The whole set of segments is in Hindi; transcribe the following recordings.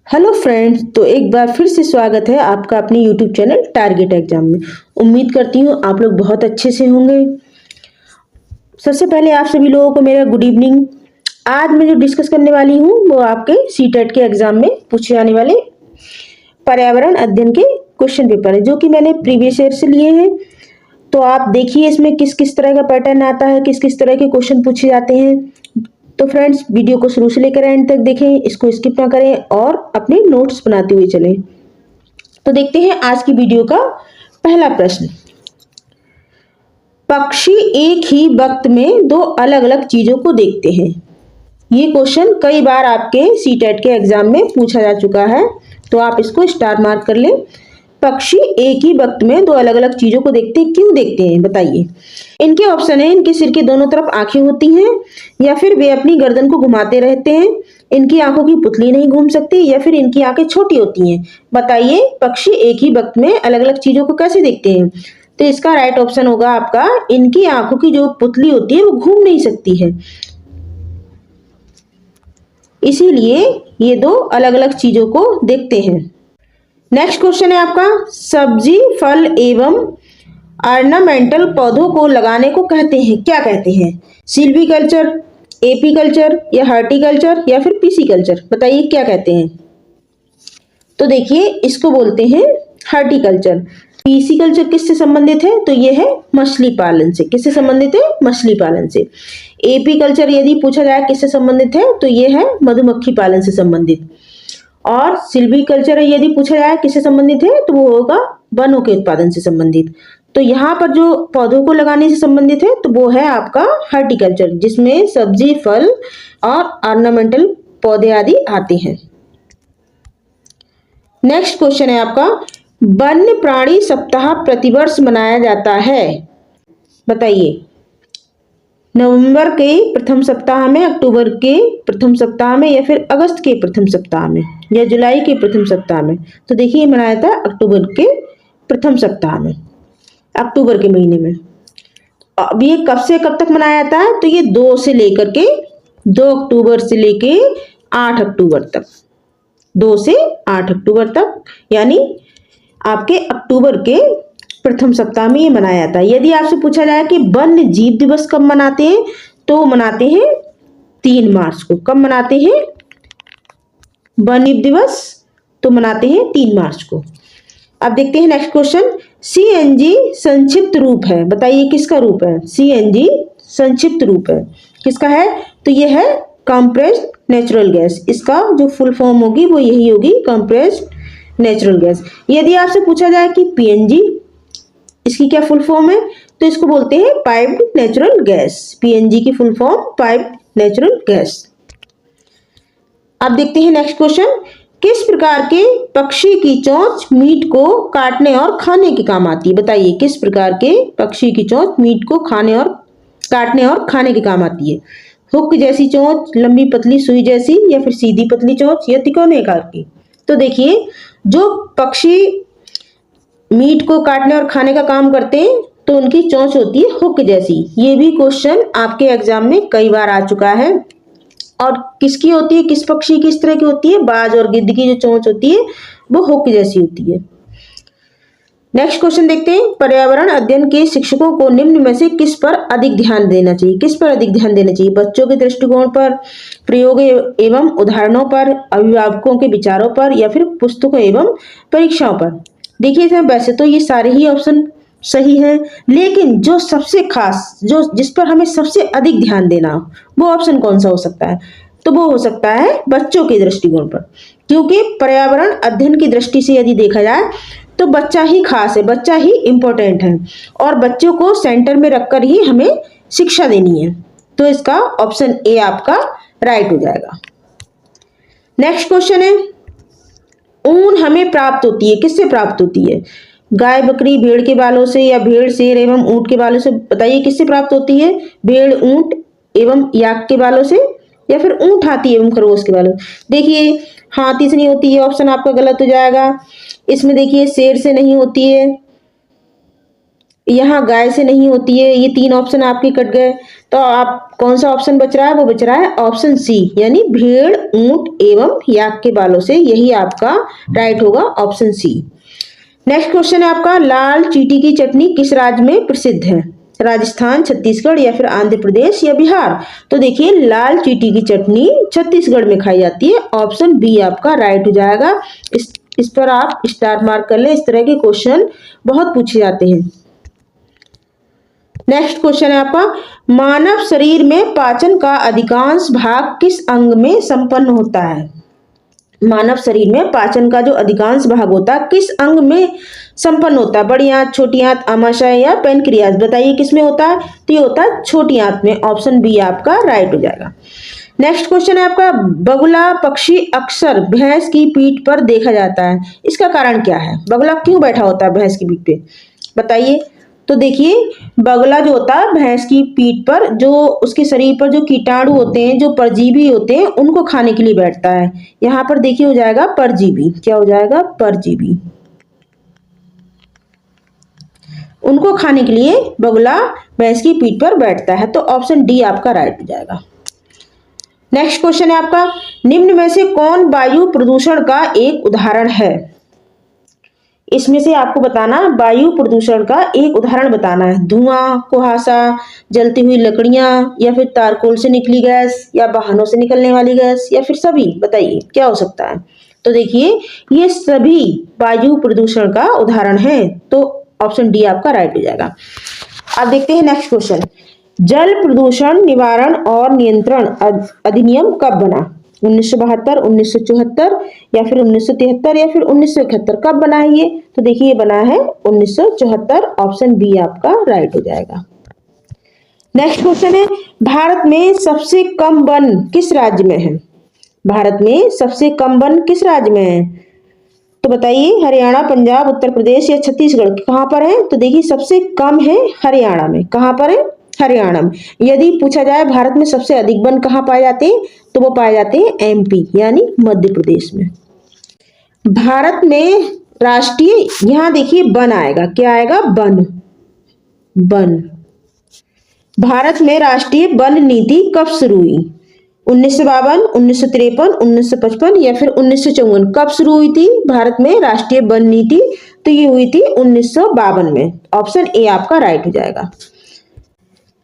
हेलो फ्रेंड्स, तो एक बार फिर से स्वागत है आपका अपने यूट्यूब चैनल टारगेट एग्जाम में। उम्मीद करती हूँ आप लोग बहुत अच्छे से होंगे। सबसे पहले आप सभी लोगों को मेरा गुड इवनिंग। आज मैं जो डिस्कस करने वाली हूँ वो आपके सीटेट के एग्जाम में पूछे जाने वाले पर्यावरण अध्ययन के क्वेश्चन पेपर है, जो कि मैंने प्रीवियस ईयर से लिए हैं। तो आप देखिए इसमें किस किस तरह का पैटर्न आता है, किस किस तरह के क्वेश्चन पूछे जाते हैं। तो फ्रेंड्स, वीडियो को शुरू से लेकर एंड तक देखें, इसको स्किप ना करें और अपने नोट्स बनाते हुए चलें। तो देखते हैं आज की वीडियो का पहला प्रश्न। पक्षी एक ही वक्त में दो अलग अलग चीजों को देखते हैं। ये क्वेश्चन कई बार आपके सीटेट के एग्जाम में पूछा जा चुका है, तो आप इसको स्टार मार्क कर लें। पक्षी एक ही वक्त में दो अलग अलग चीजों को देखते हैं, क्यों देखते हैं बताइए। इनके ऑप्शन है, इनके सिर के दोनों तरफ आंखें होती हैं, या फिर वे अपनी गर्दन को घुमाते रहते हैं, इनकी आंखों की पुतली नहीं घूम सकती, या फिर इनकी आंखें छोटी होती हैं। बताइए पक्षी एक ही वक्त में अलग अलग चीजों को कैसे देखते हैं। तो इसका राइट ऑप्शन होगा आपका, इनकी आंखों की जो पुतली होती है वो घूम नहीं सकती है, इसीलिए ये दो अलग अलग चीजों को देखते हैं। नेक्स्ट क्वेश्चन है आपका, सब्जी फल एवं ऑर्नामेंटल पौधों को लगाने को कहते हैं, क्या कहते हैं। सिल्वीकल्चर, एपीकल्चर, या हार्टिकल्चर, या फिर पीसीकल्चर। बताइए क्या कहते हैं। तो देखिए इसको बोलते हैं हार्टिकल्चर। पीसीकल्चर किससे संबंधित है, तो ये है मछली पालन से। किससे संबंधित है, मछली पालन से। एपीकल्चर यदि पूछा जाए किससे संबंधित है, तो ये है मधुमक्खी पालन से संबंधित। और सिल्वीकल्चर यदि पूछा जाए किससे संबंधित है, तो वो होगा वनों के उत्पादन से संबंधित। तो यहाँ पर जो पौधों को लगाने से संबंधित है, तो वो है आपका हार्टिकल्चर, जिसमें सब्जी फल और ऑर्नामेंटल पौधे आदि आते हैं। नेक्स्ट क्वेश्चन है आपका, वन्य प्राणी सप्ताह प्रतिवर्ष मनाया जाता है। बताइए, नवंबर के प्रथम सप्ताह में, अक्टूबर के प्रथम सप्ताह में, या फिर अगस्त के प्रथम सप्ताह में, या जुलाई के प्रथम सप्ताह में। तो देखिए मनाया था अक्टूबर के प्रथम सप्ताह में, अक्टूबर के महीने में। अब ये कब से कब तक मनाया जाता है, तो ये 2 अक्टूबर से लेके 8 अक्टूबर तक, 2 से 8 अक्टूबर तक, यानी आपके अक्टूबर के प्रथम सप्ताह में ये मनाया जाता है। यदि आपसे पूछा जाए कि वन्य जीव दिवस कब मनाते हैं, तो मनाते हैं 3 मार्च को। कब मनाते हैं वन्य दिवस, तो मनाते हैं 3 मार्च को। अब देखते हैं नेक्स्ट क्वेश्चन, सीएनजी संक्षिप्त रूप है। बताइए किसका रूप है, सीएनजी संक्षिप्त रूप है किसका है, तो ये है कंप्रेस्ड नेचुरल गैस। इसका जो फुल फॉर्म होगी वो यही होगी, कंप्रेस्ड नेचुरल गैस। यदि आपसे पूछा जाए कि पीएनजी, इसकी क्या फुल फॉर्म है, तो इसको बोलते हैं पाइप्ड नेचुरल गैस। पीएनजी की full form piped natural gas. अब देखते हैं नेक्स्ट क्वेश्चन, किस प्रकार के पक्षी की चोंच मीट को काटने और खाने के काम आती है। बताइए किस प्रकार के पक्षी की चोंच मीट को काटने और खाने के काम आती है। हुक जैसी चोंच, लंबी पतली सुई जैसी, या फिर सीधी पतली चोंच, या तिकोने आकार की। तो देखिए जो पक्षी मीट को काटने और खाने का काम करते हैं, तो उनकी चोंच होती है हुक जैसी। ये भी क्वेश्चन आपके एग्जाम में कई बार आ चुका है। और किसकी होती है, किस पक्षी की इस तरह की होती है, बाज और गिद्ध की जो चोंच होती है वो हुक जैसी होती है। नेक्स्ट क्वेश्चन देखते हैं, पर्यावरण अध्ययन के शिक्षकों को निम्न में से किस पर अधिक ध्यान देना चाहिए। किस पर अधिक ध्यान देना चाहिए, बच्चों के दृष्टिकोण पर, प्रयोग एवं उदाहरणों पर, अभिभावकों के विचारों पर, या फिर पुस्तकों एवं परीक्षाओं पर। देखिए सर, वैसे तो ये सारे ही ऑप्शन सही है, लेकिन जो सबसे खास, जो जिस पर हमें सबसे अधिक ध्यान देना हो, वो ऑप्शन कौन सा हो सकता है, तो वो हो सकता है बच्चों के दृष्टिकोण पर। क्योंकि पर्यावरण अध्ययन की दृष्टि से यदि देखा जाए तो बच्चा ही खास है, बच्चा ही इंपॉर्टेंट है, और बच्चों को सेंटर में रखकर ही हमें शिक्षा देनी है। तो इसका ऑप्शन ए आपका राइट हो जाएगा। नेक्स्ट क्वेश्चन है, ऊन हमें प्राप्त होती है, किससे प्राप्त होती है। गाय बकरी भेड़ के बालों से, या भेड़ शेर एवं ऊंट के बालों से। बताइए किससे प्राप्त होती है, भेड़ ऊंट एवं याक के बालों से, या फिर ऊंट हाथी एवं खरगोश के बालों से। देखिए हाथी से नहीं होती है, ऑप्शन आपका गलत हो जाएगा। इसमें देखिए शेर से नहीं होती है, यहाँ गाय से नहीं होती है। ये 3 ऑप्शन आपके कट गए, तो आप कौन सा ऑप्शन बच रहा है? वो बच रहा है ऑप्शन सी, यानी भेड़, ऊंट एवं याक के बालों से। यही आपका राइट होगा, ऑप्शन सी। नेक्स्ट क्वेश्चन है आपका, लाल चींटी की चटनी किस राज्य में प्रसिद्ध है? राजस्थान, छत्तीसगढ़ या फिर आंध्र प्रदेश या बिहार? तो देखिए, लाल चींटी की चटनी छत्तीसगढ़ में खाई जाती है। ऑप्शन बी आपका राइट हो जाएगा। इस पर आप स्टार मार्क कर ले। इस तरह के क्वेश्चन बहुत पूछे जाते हैं। नेक्स्ट क्वेश्चन है आपका, मानव शरीर में पाचन का अधिकांश भाग किस अंग में संपन्न होता है? मानव शरीर में पाचन का जो अधिकांश भाग होता है किस अंग में संपन्न होता है? बड़ी आंत, छोटी आंत, आमाशय या पेनक्रियाज? बताइए किस में होता है? तो ये होता है छोटी आंत में। ऑप्शन बी आपका राइट हो जाएगा। नेक्स्ट क्वेश्चन है आपका, बगुला पक्षी अक्सर भैंस की पीठ पर देखा जाता है, इसका कारण क्या है? बगुला क्यों बैठा होता है भैंस की पीठ पे? बताइए। तो देखिए, बगुला जो होता है भैंस की पीठ पर, जो उसके शरीर पर जो कीटाणु होते हैं, जो परजीवी होते हैं, उनको खाने के लिए बैठता है। यहाँ पर देखिए हो जाएगा परजीवी। क्या हो जाएगा? परजीवी। उनको खाने के लिए बगुला भैंस की पीठ पर बैठता है। तो ऑप्शन डी आपका राइट हो जाएगा। नेक्स्ट क्वेश्चन है आपका, निम्न में से कौन वायु प्रदूषण का एक उदाहरण है? इसमें से आपको बताना वायु प्रदूषण का एक उदाहरण बताना है। धुआं, कुहासा, जलती हुई लकड़ियां या फिर तारकोल से निकली गैस या वाहनों से निकलने वाली गैस या फिर सभी? बताइए क्या हो सकता है? तो देखिए, ये सभी वायु प्रदूषण का उदाहरण है। तो ऑप्शन डी आपका राइट हो जाएगा। अब देखते हैं नेक्स्ट क्वेश्चन, जल प्रदूषण निवारण और नियंत्रण अधिनियम कब बना? 1972, 1974 या फिर 1973 या फिर 1971? कब बना है ये? तो देखिए, ये बना है 1974। ऑप्शन बी आपका राइट हो जाएगा। नेक्स्ट क्वेश्चन है, भारत में सबसे कम वन किस राज्य में है? भारत में सबसे कम वन किस राज्य में है? तो बताइए, हरियाणा, पंजाब, उत्तर प्रदेश या छत्तीसगढ़? कहां पर है? तो देखिए, सबसे कम है हरियाणा में। कहां पर है? हरियाणा में। यदि पूछा जाए भारत में सबसे अधिक वन कहाँ पाए जाते हैं, तो वो पाए जाते हैं एमपी यानी मध्य प्रदेश में। भारत में राष्ट्रीय, यहां देखिए वन आएगा। क्या आएगा? वन। वन। भारत में राष्ट्रीय वन नीति कब शुरू हुई? 1952, 1953, 1955 या फिर 1954? कब शुरू हुई थी भारत में राष्ट्रीय वन नीति? तो ये हुई थी 1952 में। ऑप्शन ए आपका राइट हो जाएगा।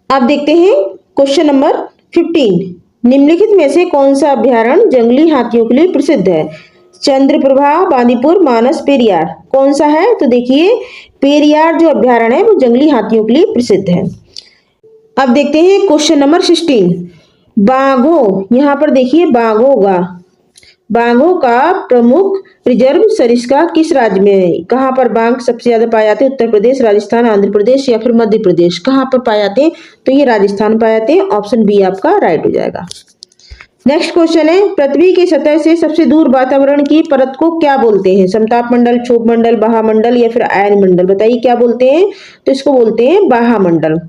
अब देखते हैं क्वेश्चन नंबर 15, निम्नलिखित में से कौन सा अभ्यारण्य जंगली हाथियों के लिए प्रसिद्ध है? चंद्रप्रभा, बांदीपुर, मानस, पेरियार? कौन सा है? तो देखिए, पेरियार जो अभ्यारण्य है वो जंगली हाथियों के लिए प्रसिद्ध है। अब देखते हैं क्वेश्चन नंबर 16, बाघों, यहाँ पर देखिए बाघों का प्रमुख रिजर्व सरिस्का किस राज्य में है? कहाँ पर बाघ सबसे ज्यादा पाए जाते हैं? उत्तर प्रदेश, राजस्थान, आंध्र प्रदेश या फिर मध्य प्रदेश? कहाँ पर पाए जाते हैं? तो ये राजस्थान पाए जाते हैं। ऑप्शन बी आपका राइट हो जाएगा। नेक्स्ट क्वेश्चन है, पृथ्वी की सतह से सबसे दूर वातावरण की परत को क्या बोलते हैं? समताप मंडल, क्षोभ मंडल, बाह्यमंडल या फिर आयन मंडल? बताइए क्या बोलते हैं? तो इसको बोलते हैं बाह्यमंडल।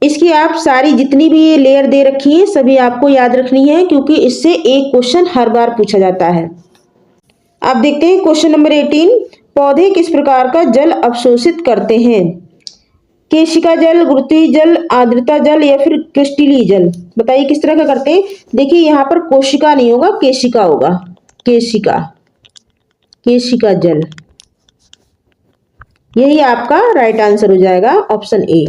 इसकी आप सारी जितनी भी ये लेयर दे रखी है सभी आपको याद रखनी है, क्योंकि इससे एक क्वेश्चन हर बार पूछा जाता है। अब देखते हैं क्वेश्चन नंबर 18, पौधे किस प्रकार का जल अवशोषित करते हैं? केशिका जल, गुरुत्वीय जल, आर्द्रता जल या फिर क्रिस्टलीय जल? बताइए किस तरह का करते हैं? देखिए, यहाँ पर कोशिका नहीं होगा, केशिका होगा। केशिका जल, यही आपका राइट आंसर हो जाएगा, ऑप्शन ए।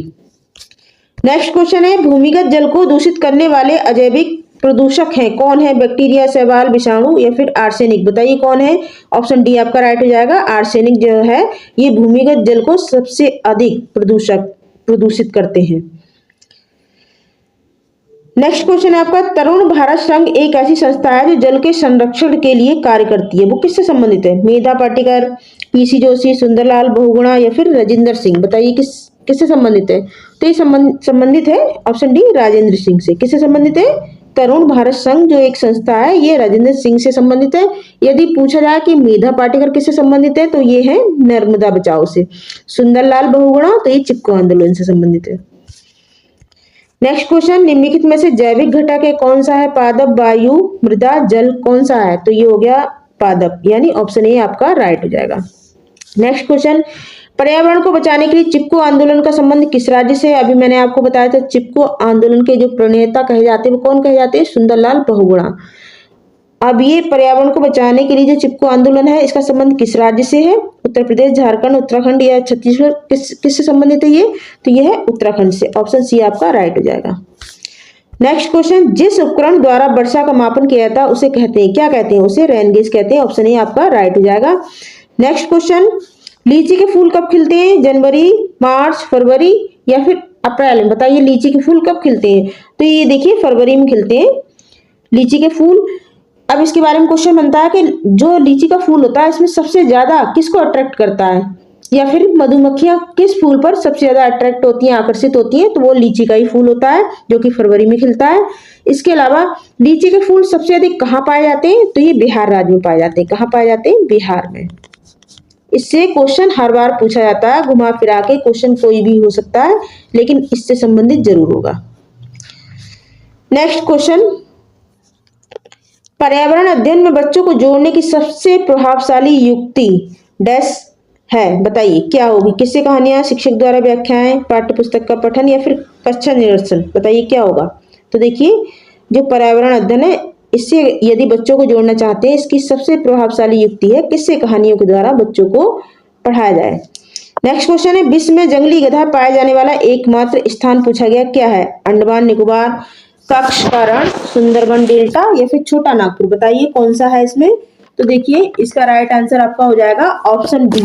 नेक्स्ट क्वेश्चन है, भूमिगत जल को दूषित करने वाले अजैविक प्रदूषक हैं, कौन है? बैक्टीरिया, शैवाल, विषाणु या फिर आर्सेनिक? बताइए कौन है? ऑप्शन डी आपका राइट हो जाएगा। आर्सेनिक जो है ये भूमिगत जल को सबसे अधिक प्रदूषित करते हैं। नेक्स्ट क्वेश्चन है आपका, तरुण भारत संघ एक ऐसी संस्था है जो जल के संरक्षण के लिए कार्य करती है, वो किससे संबंधित है? मेधा पाटेकर, पीसी जोशी, सुंदरलाल बहुगुणा या फिर राजेंद्र सिंह? बताइए किससे संबंधित है? तो ये संबंधित है ऑप्शन डी राजेंद्र सिंह से। किससे संबंधित है? तरुण भारत संघ जो एक संस्था है ये राजेंद्र सिंह से संबंधित है। यदि पूछा जाए कि मेधा पाटेकर किससे संबंधित है, तो ये है नर्मदा बचाओ से। सुंदरलाल बहुगुणा तो ये चिपको आंदोलन से संबंधित है। नेक्स्ट क्वेश्चन, निम्नलिखित में से जैविक घटक है कौन सा है? पादप, वायु, मृदा, जल? कौन सा है? तो ये हो गया पादप, यानी ऑप्शन ए आपका राइट हो जाएगा। नेक्स्ट क्वेश्चन, पर्यावरण को बचाने के लिए चिपको आंदोलन का संबंध किस राज्य से है? अभी मैंने आपको बताया था चिपको आंदोलन के जो प्रणेता कहे जाते हैं वो कौन कहे जाते हैं? सुंदरलाल बहुगुणा। अब ये पर्यावरण को बचाने के लिए जो चिपको आंदोलन है इसका संबंध किस राज्य से है? उत्तर प्रदेश, झारखंड, उत्तराखंड या छत्तीसगढ़, किससे संबंधित है ये? तो ये है उत्तराखंड से। ऑप्शन सी आपका राइट हो जाएगा। नेक्स्ट क्वेश्चन, जिस उपकरण द्वारा वर्षा का मापन किया जाता है उसे कहते हैं, क्या कहते हैं? उसे रेन गेज कहते हैं। ऑप्शन ए आपका राइट हो जाएगा। नेक्स्ट क्वेश्चन, लीची के फूल कब खिलते हैं? जनवरी, मार्च, फरवरी या फिर अप्रैल में? बताइए लीची के फूल कब खिलते हैं? तो ये देखिए फरवरी में खिलते हैं लीची के फूल। अब इसके बारे में क्वेश्चन बनता है कि जो लीची का फूल होता है इसमें सबसे ज्यादा किसको अट्रैक्ट करता है, या फिर मधुमक्खियां किस फूल पर सबसे ज्यादा अट्रैक्ट होती हैं, आकर्षित होती हैं? तो वो लीची का ही फूल होता है जो कि फरवरी में खिलता है। इसके अलावा लीची के फूल सबसे अधिक कहाँ पाए जाते हैं? तो ये बिहार राज्य में पाए जाते हैं। कहाँ पाए जाते हैं? बिहार में। इससे क्वेश्चन हर बार पूछा जाता है, घुमा फिरा के क्वेश्चन कोई भी हो सकता है लेकिन इससे संबंधित जरूर होगा। नेक्स्ट क्वेश्चन, पर्यावरण अध्ययन में बच्चों को जोड़ने की सबसे प्रभावशाली युक्ति डैश है? बताइए क्या होगी? किस्से, कहानियां, शिक्षक द्वारा व्याख्याएं, पाठ्य पुस्तक का पठन या फिर कक्षा निरीक्षण? बताइए क्या होगा? तो देखिए जो पर्यावरण अध्ययन है इससे यदि बच्चों को जोड़ना चाहते हैं इसकी सबसे प्रभावशाली युक्ति है किस्से कहानियों के द्वारा बच्चों को पढ़ाया जाए। नेक्स्ट क्वेश्चन है, विश्व में जंगली गधा पाए जाने वाला एकमात्र स्थान पूछा गया, क्या है? अंडमान निकोबार, कच्छ का रण, सुंदरबन डेल्टा या फिर छोटा नागपुर? बताइए कौन सा है इसमें? तो देखिए इसका राइट आंसर आपका हो जाएगा ऑप्शन बी,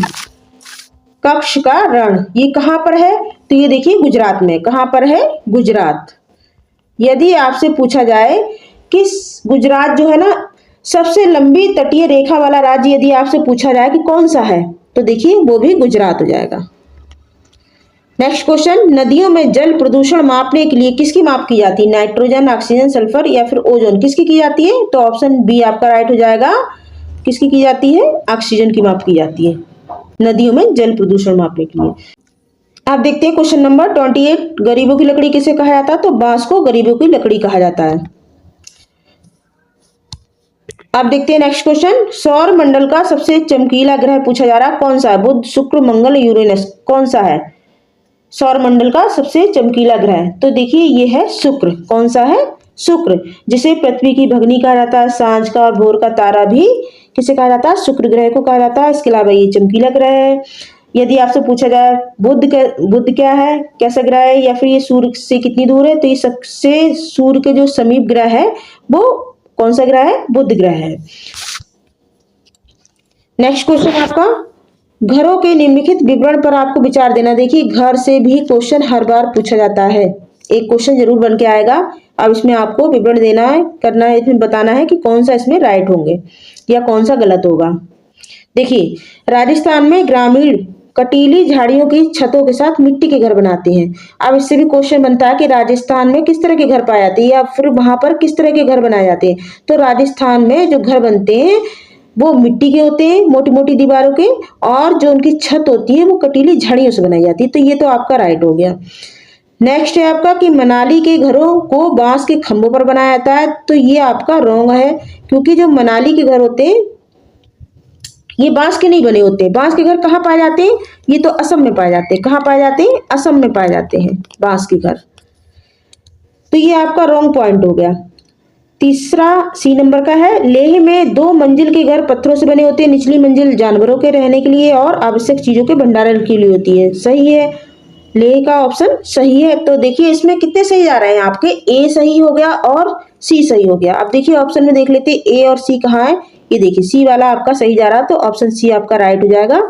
कच्छ का रण। ये कहां पर है? तो ये देखिए गुजरात में। कहां पर है? गुजरात। यदि आपसे पूछा जाए किस गुजरात जो है ना सबसे लंबी तटीय रेखा वाला राज्य, यदि आपसे पूछा जाए कि कौन सा है तो देखिए वो भी गुजरात हो जाएगा। नेक्स्ट क्वेश्चन, नदियों में जल प्रदूषण मापने के लिए किसकी माप की जाती है? नाइट्रोजन, ऑक्सीजन, सल्फर या फिर ओजोन? किसकी की जाती है? तो ऑप्शन बी आपका राइट हो जाएगा। किसकी की जाती है? ऑक्सीजन की माप की जाती है नदियों में जल प्रदूषण मापने के लिए। आप देखते हैं क्वेश्चन नंबर 28, गरीबों की लकड़ी किसे कहा जाता है? तो बांस को गरीबों की लकड़ी कहा जाता है। आप देखते हैं नेक्स्ट क्वेश्चन, सौर मंडल का सबसे चमकीला ग्रह पूछा जा रहा है, कौन सा है? बुध, शुक्र, मंगल, यूरेनस? कौन सा है सौर मंडल का सबसे चमकीला ग्रह? तो देखिए ये है शुक्र। कौन सा है? शुक्र, जिसे पृथ्वी की भगनी कहा जाता है, सांझ का और भोर का तारा भी किसे कहा जाता है? शुक्र ग्रह को कहा जाता है। इसके अलावा ये चमकीला ग्रह है। यदि आपसे पूछा जाए बुध क्या है, कैसा ग्रह है या फिर ये सूर्य से कितनी दूर है, तो ये सबसे सूर्य के जो समीप ग्रह है वो कौन सा ग्रह है? बुध ग्रह है। नेक्स्ट क्वेश्चन आपका, घरों के निम्नलिखित विवरण पर आपको विचार देना। देखिए घर से भी क्वेश्चन हर बार पूछा जाता है, एक क्वेश्चन जरूर बन के आएगा। अब इसमें आपको विवरण देना है, करना है, इसमें बताना है कि कौन सा इसमें राइट होंगे या कौन सा गलत होगा। देखिए राजस्थान में ग्रामीण कटीली झाड़ियों की छतों के साथ मिट्टी के घर बनाते हैं। अब इससे भी क्वेश्चन बनता है कि राजस्थान में किस तरह के घर पाए जाते हैं या फिर वहां पर किस तरह के घर बनाए जाते हैं। तो राजस्थान में जो घर बनते हैं वो मिट्टी के होते हैं, मोटी मोटी दीवारों के, और जो उनकी छत होती है वो कटीली झाड़ियों से बनाई जाती है। तो ये तो आपका राइट हो गया। नेक्स्ट है आपका कि मनाली के घरों को बांस के खंभों पर बनाया जाता है। तो ये आपका रॉन्ग है, क्योंकि जो मनाली के घर होते हैं ये बांस के नहीं बने होते। बांस के घर कहाँ पाए जाते हैं? ये तो असम में पाए जाते हैं। कहाँ पाए जाते हैं? असम में पाए जाते हैं बांस के घर। तो ये आपका रॉन्ग पॉइंट हो गया। तीसरा सी नंबर का है, लेह में 2 मंजिल के घर पत्थरों से बने होते हैं। निचली मंजिल जानवरों के रहने के लिए और आवश्यक चीजों के भंडारण के लिए होती है। सही है, लेह का ऑप्शन सही है। तो देखिए इसमें कितने सही जा रहे हैं आपके? ए सही हो गया और सी सही हो गया। अब देखिए ऑप्शन में देख लेते हैं ए और सी कहाँ है। ये देखिए सी वाला आपका सही जा रहा, तो ऑप्शन सी आपका राइट हो जाएगा।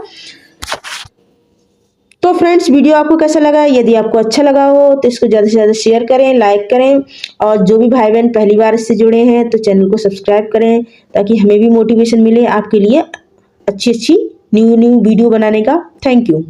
तो फ्रेंड्स वीडियो आपको कैसा लगा? यदि आपको अच्छा लगा हो तो इसको ज़्यादा से ज़्यादा शेयर करें, लाइक करें, और जो भी भाई बहन पहली बार इससे जुड़े हैं तो चैनल को सब्सक्राइब करें ताकि हमें भी मोटिवेशन मिले आपके लिए अच्छी न्यू वीडियो बनाने का। Thank you.